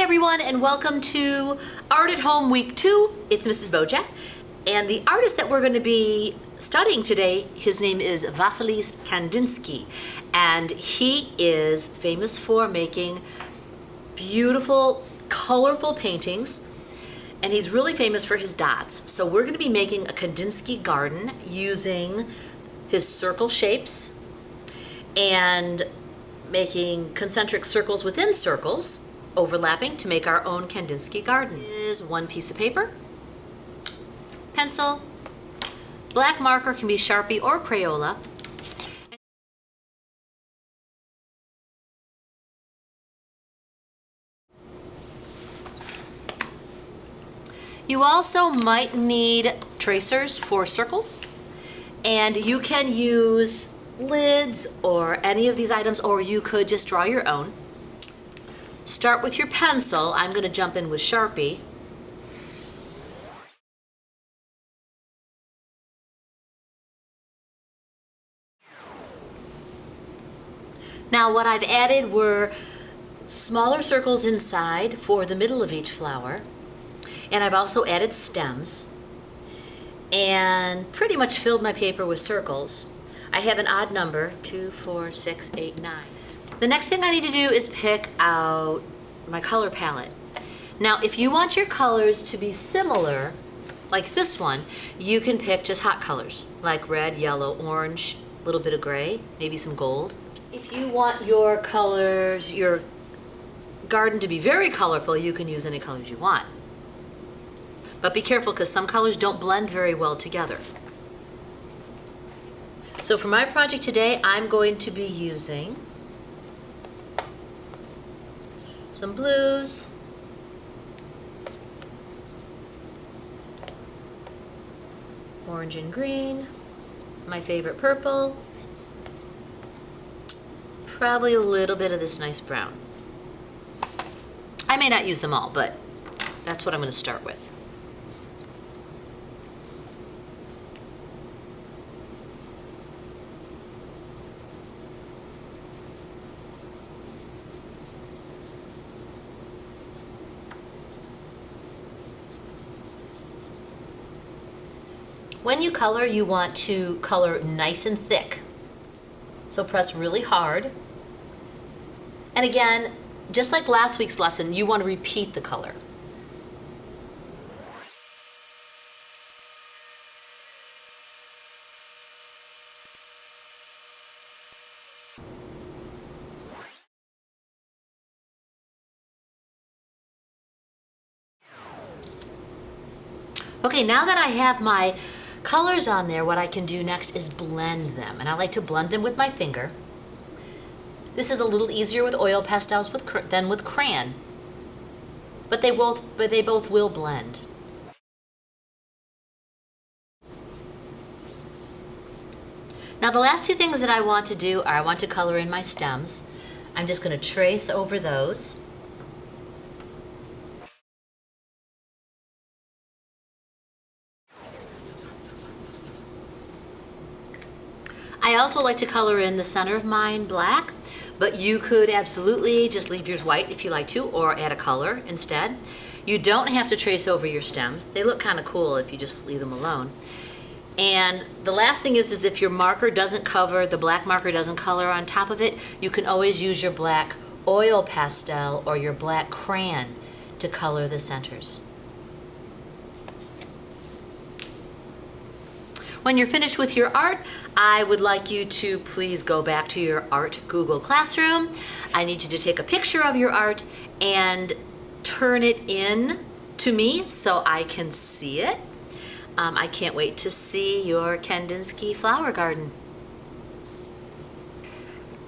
everyone, and welcome to Art at Home Week 2. It's Mrs. Bojack, and the artist that we're going to be studying today, his name is Wassily Kandinsky, and he is famous for making beautiful, colorful paintings, and he's really famous for his dots. So we're going to be making a Kandinsky garden using his circle shapes and making concentric circles within circles, overlapping to make our own Kandinsky garden. Is one piece of paper, pencil, black marker, can be Sharpie or Crayola. You also might need tracers for circles, and you can use lids or any of these items, or you could just draw your own. Start with your pencil. I'm going to jump in with Sharpie. Now what I've added were smaller circles inside for the middle of each flower, and I've also added stems and pretty much filled my paper with circles. I have an odd number, 2, 4, 6, 8, 9. The next thing I need to do is pick out my color palette. Now, if you want your colors to be similar, like this one, you can pick just hot colors, like red, yellow, orange, a little bit of gray, maybe some gold. If you want your colors, your garden to be very colorful, you can use any colors you want. But be careful, because some colors don't blend very well together. So for my project today, I'm going to be using some blues, orange and green, my favorite purple, probably a little bit of this nice brown. I may not use them all, but that's what I'm going to start with. When you color, you want to color nice and thick. So press really hard. And again, just like last week's lesson, you want to repeat the color. Okay, now that I have my colors on there, what I can do next is blend them. And I like to blend them with my finger. This is a little easier with oil pastels than with crayon. But they both will blend. Now the last two things that I want to do are I want to color in my stems. I'm just going to trace over those. I also like to color in the center of mine black, but you could absolutely just leave yours white if you like to, or add a color instead. You don't have to trace over your stems. They look kind of cool if you just leave them alone. And the last thing is if your marker doesn't cover, the black marker doesn't color on top of it, you can always use your black oil pastel or your black crayon to color the centers. When you're finished with your art, I would like you to please go back to your art Google Classroom. I need you to take a picture of your art and turn it in to me so I can see it. I can't wait to see your Kandinsky flower garden.